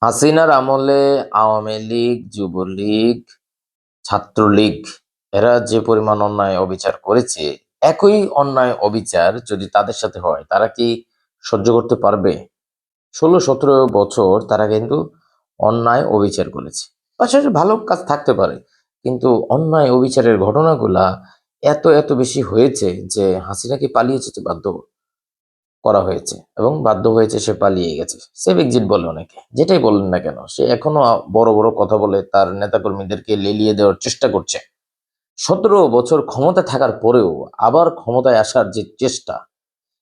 হাসিনার আমলে আওয়ামী লীগ, যুবলীগ, ছাত্রলীগ এরা যে পরিমাণ অন্যায় অবিচার করেছে, একই অন্যায় অবিচার যদি তাদের সাথে হয়, তারা কি সহ্য করতে পারবে? 16-17 বছর তারা কিন্তু অন্যায় অবিচার করেছে। পাশাপাশি ভালো কাজ থাকতে পারে, কিন্তু অন্যায় অবিচারের ঘটনাগুলা এত এত বেশি হয়েছে যে হাসিনাকে পালিয়ে যেতে বাধ্য করা হয়েছে এবং বাধ্য হয়েছে, সে পালিয়ে গেছে। সেভ এক্সিট বলে অনেকে, যেটাই বলেন না কেন, সে এখনো বড় বড় কথা বলে তার নেতাকর্মীদেরকে লেলিয়ে দেওয়ার চেষ্টা করছে। 17 বছর ক্ষমতা থাকার পরেও আবার ক্ষমতায় আসার যে চেষ্টা,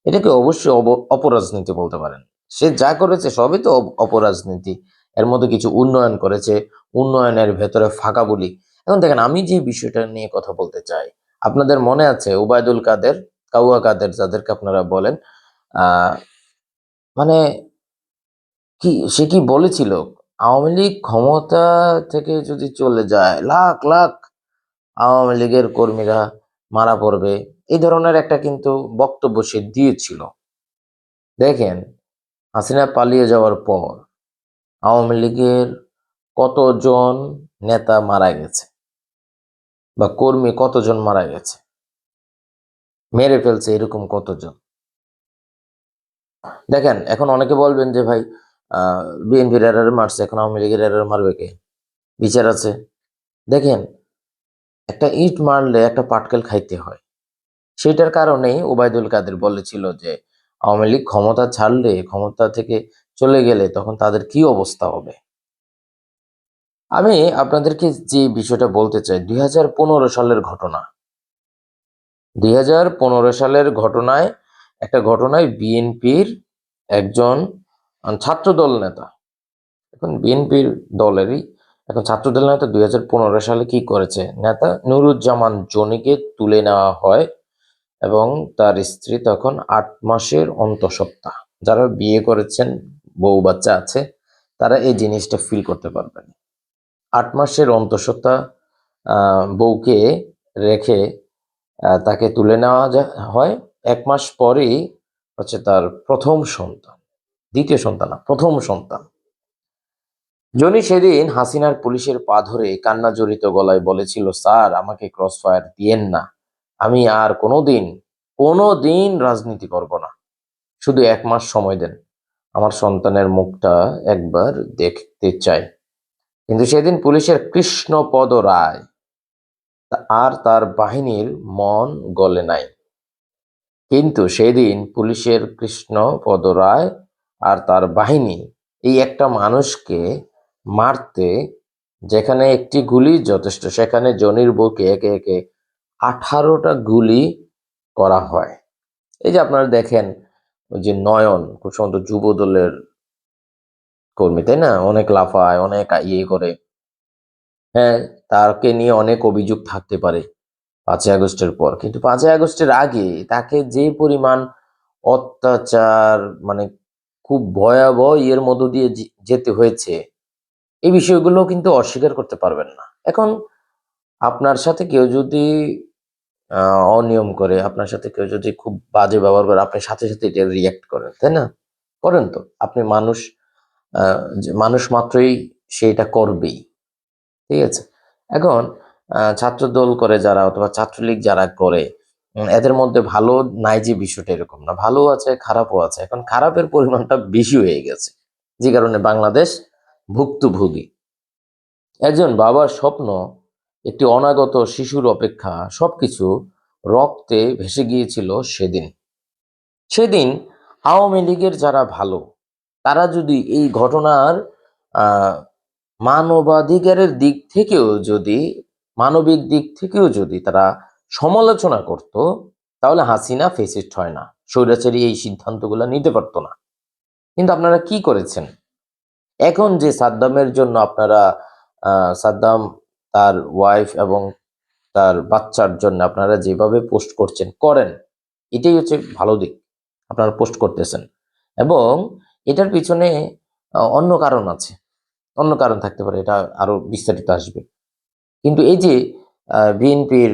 এটাকে অবশ্যই অপরাজনীতি বলতে পারেন। সে যা করেছে সবই তো অপরাজনীতি। এর মধ্যে কিছু উন্নয়ন করেছে, উন্নয়নের ভেতরে ফাঁকা বলি। এখন দেখেন, আমি যে বিষয়টা নিয়ে কথা বলতে চাই, আপনাদের মনে আছে ওবায়দুল কাদের, কাউয়া কাদের যাদেরকে আপনারা বলেন, আহ মানে সে কি বলেছিল, আওয়ামী লীগ ক্ষমতা থেকে যদি চলে যায় লাখ লাখ আওয়ামী লীগের কর্মীরা মারা পড়বে, এই ধরনের একটা কিন্তু বক্তব্য সে দিয়েছিল। দেখেন, হাসিনা পালিয়ে যাওয়ার পর আওয়ামী লীগের কতজন নেতা মারা গেছে বা কর্মী কতজন মারা গেছে, মেরে ফেলছে এরকম কতজন। দেখেন, এখন অনেকে বলবেন যে ভাই, বিএনপির এরারে মারছে, এখন আওয়ামী লীগের এরারে মারবে কে? বিচার আছে। দেখেন, একটা ইট মারলে একটা পাটকেল খাইতে হয়। সেটার কারণেই ওবায়দুল কাদের বলেছিল যে আওয়ামী লীগ ক্ষমতা ছাড়লে, ক্ষমতা থেকে চলে গেলে তখন তাদের কি অবস্থা হবে। আমি আপনাদেরকে যে বিষয়টা বলতে চাই, 2015 সালের ঘটনা। 2015 সালের ঘটনায়, একটা ঘটনায় বিএনপির একজন ছাত্রদল নেতা, এখন বিএনপির দলেরই এখন ছাত্রদল নেতা 2015 সালে কি করেছে, নেতা নুরুজ্জামান জনিকে তুলে নেওয়া হয় এবং তার স্ত্রী তখন 8 মাসের অন্তঃসত্ত্বা। যারা বিয়ে করেছেন, বউ বাচ্চা আছে, তারা এই জিনিসটা ফিল করতে পারবেন। 8 মাসের অন্তঃসত্ত্বা বউকে রেখে তাকে তুলে নেওয়া হয়। 1 মাস পরেই হচ্ছে তার প্রথম সন্তান, দ্বিতীয় সন্তান না, প্রথম সন্তান। জনি সেদিন হাসিনার পুলিশের পা ধরে কান্না জড়িত গলায় বলেছিল, স্যার আমাকে ক্রস ফায়ার দিয়েন না, আমি আর কোনোদিন রাজনীতি করব না, শুধু 1 মাস সময় দেন, আমার সন্তানের মুখটা একবার দেখতে চাই। কিন্তু সেদিন পুলিশের কৃষ্ণপদ রায় আর তার বাহিনীর মন গলে নাই। কিন্তু সেদিন পুলিশের কৃষ্ণপদ রায় আর তার বাহিনী এই একটা মানুষকে মারতে, যেখানে একটি গুলি যথেষ্ট, সেখানে জনির বুকে একে একে 18টা গুলি করা হয়। এই যে আপনারা দেখেন, ওই যে নয়ন, খুব সুন্দর যুব দলের কর্মী, তাই না, অনেক লাফায়, অনেক ইয়ে করে। হ্যাঁ, তাকে নিয়ে অনেক অভিযোগ থাকতে পারে 5ই আগস্টের পর, কিন্তু 5ই আগস্টের আগে তাকে যে পরিমাণ অত্যাচার, মানে খুব ভয়াবহ এর মধ্য দিয়ে যেতে হয়েছে, এই বিষয়গুলো কিন্তু অস্বীকার করতে পারবেন না। এখন আপনার সাথে কেউ যদি অনিয়ম করে, আপনার সাথে কেউ যদি খুব বাজে ব্যবহার করে, আপনি সাথে সাথে এটা রিয়াক্ট করেন, তাই না? করেন তো, আপনি মানুষ, মানুষ মাত্রই সেটা করবেই। ঠিক আছে। এখন ছাত্র দল করে যারা, অথবা ছাত্রলীগ যারা করে, এদের মধ্যে ভালো নাই যে বিষয়টা এরকম না, ভালো আছে খারাপও আছে। এখন খারাপের পরিমাণটা বেশি হয়ে গেছে, যে কারণে বাংলাদেশ ভুক্তভোগী। একজন বাবার স্বপ্ন, একটি অনাগত শিশুর অপেক্ষা, সবকিছু রক্তে ভেসে গিয়েছিল সেদিন। সেদিন আওয়ামী লীগের যারা ভালো, তারা যদি এই ঘটনার আহ মানবাধিকারের দিক থেকেও যদি, মানবিক দিক থেকেও যদি তারা সমালোচনা করত, তাহলে হাসিনা ফেসিস্ট হয় না, স্বৈরাচারী এই সিদ্ধান্তগুলো নিতে পারতো না। কিন্তু আপনারা কি করেছেন? এখন যে সাদ্দামের জন্য আপনারা, সাদ্দাম, তার ওয়াইফ এবং তার বাচ্চার জন্য আপনারা যেভাবে পোস্ট করছেন, করেন, এটাই হচ্ছে ভালো দিক। আপনারা পোস্ট করতেছেন এবং এটার পিছনে অন্য কারণ আছে, অন্য কারণ থাকতে পারে, এটা আরো বিস্তারিত আসবে। কিন্তু এই যে বিএনপির,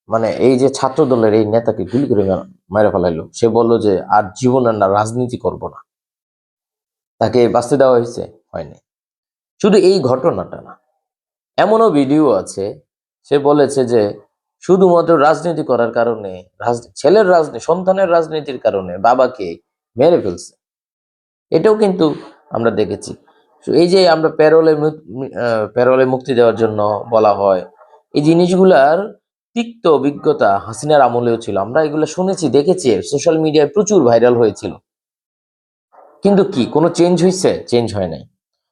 মানে এই যে ছাত্র দলের এই নেতাকে গুলি করে মেরে ফেলাইলো, সে বলল যে আর জীবন আর না রাজনীতি করব না, তাকে বাঁচতে দেওয়া হয়েছে? হয়নি। শুধু এই ঘটনাটা না, এমনও ভিডিও আছে সে বলেছে যে শুধুমাত্র রাজনীতি করার কারণে, ছেলের রাজনীতি, সন্তানের রাজনীতির কারণে বাবাকে মেরে ফেলছে। এটাও কিন্তু আমরা দেখেছি। So, এই যে আমরা প্যারোলে মুক্তি দেওয়ার জন্য বলা হয়, এই জিনিসগুলার তিক্ত অভিজ্ঞতা হাসিনার আমলেও ছিল। আমরা এগুলো শুনেছি, দেখেছি, সোশ্যাল মিডিয়ায় প্রচুর ভাইরাল হয়েছিল। কিন্তু কি কোনো চেঞ্জ হয়েছে? চেঞ্জ হয় নাই।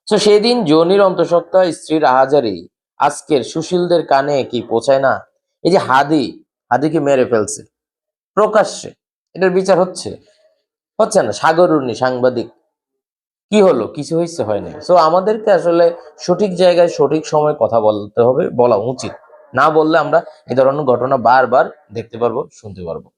তো সেদিন জনির অন্তঃসত্ত্বা স্ত্রীর আহাজারি আজকের সুশীলদের কানে কি পৌঁছায় না? এই যে হাদিকে মেরে ফেলছে প্রকাশ্যে, এটার বিচার হচ্ছে? হচ্ছে না। সাগরুনি সাংবাদিক, কি হলো? কিছু হয়েছে? হয়নি। সো আমাদেরকে আসলে সঠিক জায়গায় সঠিক সময় কথা বলতে হবে, বলা উচিত। না বললে আমরা এই ধরনের ঘটনা বারবার দেখতে পারবো, শুনতে পারবো।